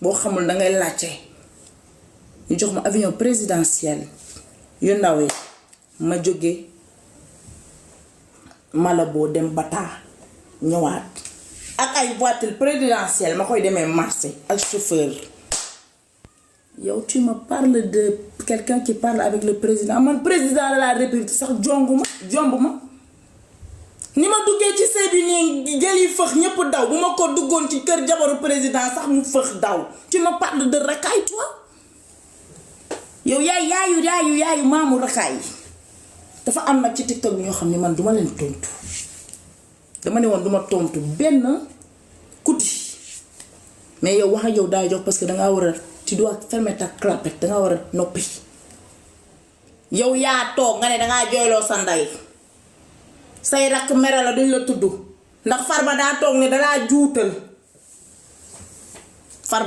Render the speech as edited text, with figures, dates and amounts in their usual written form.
boo xamul dangay laajte ñu jox ma avion présidentiel yu ndaw yi ma jóge Malabo dem Bata ñëwaat ak ay voiture présidentielle ma koy demee marché ak chauffeur. yow tu me parles de quelqu'un qui parle avec le président man président de la république sax jomb ma ni ma duggee ci sëy bi nii jël yi fëx ñépp daw bu ma ko duggoon ci kër jabaru président sax mu fëx daw. tu me parles de Racaille toi yow yaayu maamu Racaille dafa am nag ci TikTok bi ñoo xam ne man duma leen tontu dama ne woon duma tontu benn kuti mais yow wax ak yow daay jox parce que dangaa war a tu dois fermer ta clapette dangaa war a noppi. yow yaa toog nga ne dangaa jooyloo sa ndey say rakk mere la duñ la tudd ndax Farba daa toog ne dalaa juutal